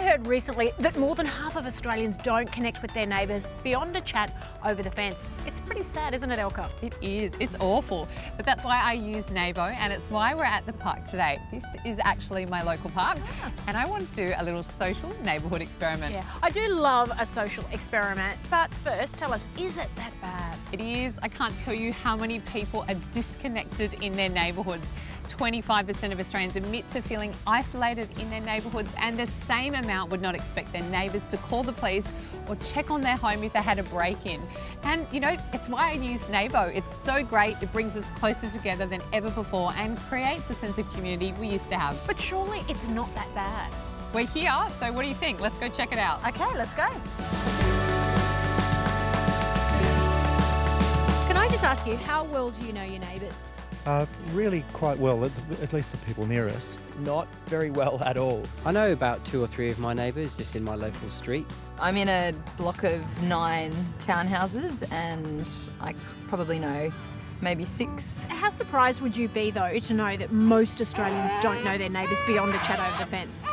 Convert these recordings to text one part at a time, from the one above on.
heard recently that more than half of Australians don't connect with their neighbours beyond a chat over the fence. It's pretty sad, isn't it, Elka? It is. It's awful. But that's why I use Nabo, and it's why we're at the park today. This is actually my local park, and I want to do a little social neighbourhood experiment. Yeah, I do love a social experiment, but first tell us, is it that bad? It is. I can't tell you how many people are disconnected in their neighbourhoods. 25% of Australians admit to feeling isolated in their neighbourhoods, and the same amount would not expect their neighbours to call the police or check on their home if they had a break-in. And you know, it's why I use Nabo. It's so great, it brings us closer together than ever before and creates a sense of community we used to have. But surely it's not that bad. We're here, so what do you think? Let's go check it out. Okay, let's go. Can I just ask you, how well do you know your neighbours? Really quite well, at least the people near us. Not very well at all. I know about 2 or 3 of my neighbours just in my local street. I'm in a block of 9 townhouses and I probably know maybe 6. How surprised would you be, though, to know that most Australians don't know their neighbours beyond a chat over the fence?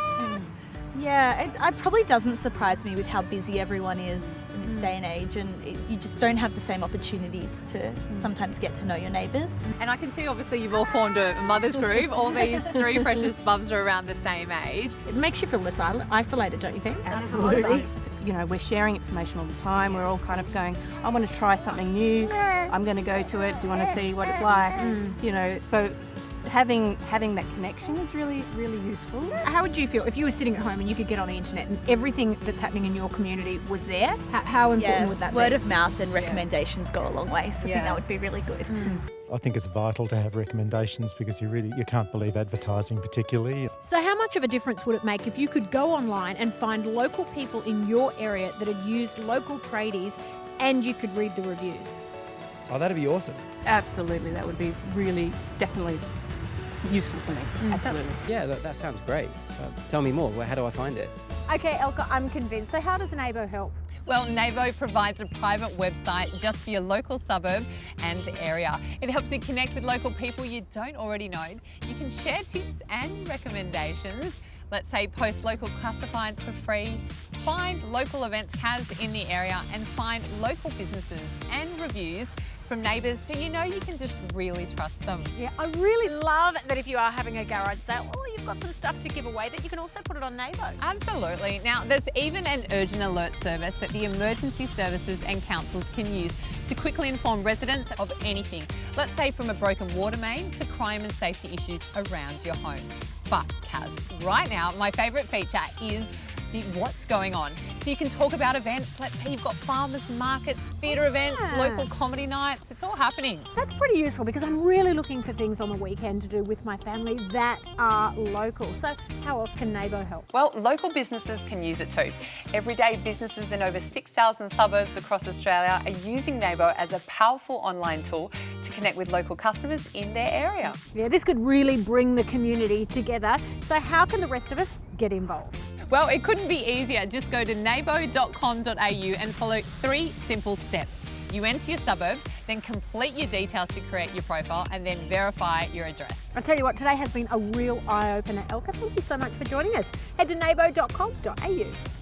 Yeah, it probably doesn't surprise me with how busy everyone is in this day and age, and you just don't have the same opportunities to sometimes get to know your neighbours. And I can see obviously you've all formed a mother's group. All these 3 precious bubs are around the same age. It makes you feel less isolated, don't you think? Absolutely. You know, we're sharing information all the time. We're all kind of going, I want to try something new. I'm going to go to it. Do you want to see what it's like? You know, so having that connection is really, really useful. How would you feel if you were sitting at home and you could get on the internet and everything that's happening in your community was there? How important would that be? Word of mouth and recommendations go a long way, so I think that would be really good. I think it's vital to have recommendations because you can't believe advertising particularly. So how much of a difference would it make if you could go online and find local people in your area that had used local tradies and you could read the reviews? Oh, that'd be awesome. Absolutely, that would be really, definitely useful to me. Absolutely. Yeah, that sounds great. So tell me more. How do I find it? Okay, Elka, I'm convinced. So how does Nabo help? Well, Nabo provides a private website just for your local suburb and area. It helps you connect with local people you don't already know. You can share tips and recommendations. Let's say post local classifieds for free, find local events CAS in the area and find local businesses and reviews from neighbours so you know you can just really trust them. Yeah, I really love that if you are having a garage sale, you've got some stuff to give away that you can also put it on Nabo. Absolutely. Now, there's even an urgent alert service that the emergency services and councils can use to quickly inform residents of anything. Let's say from a broken water main to crime and safety issues around your home. But Kaz, right now, my favourite feature is the what's going on. So you can talk about events. Let's say you've got farmers markets, theatre events, local comedy nights. It's all happening. That's pretty useful because I'm really looking for things on the weekend to do with my family that are local. So how else can Nabo help? Well, local businesses can use it too. Everyday businesses in over 6,000 suburbs across Australia are using Nabo as a powerful online tool to connect with local customers in their area. Yeah, this could really bring the community together. So how can the rest of us get involved? Well, it couldn't be easier. Just go to neighbourhood.com.au and follow 3 simple steps. You enter your suburb, then complete your details to create your profile and then verify your address. I'll tell you what, today has been a real eye-opener. Elka, thank you so much for joining us. Head to neighbourhood.com.au.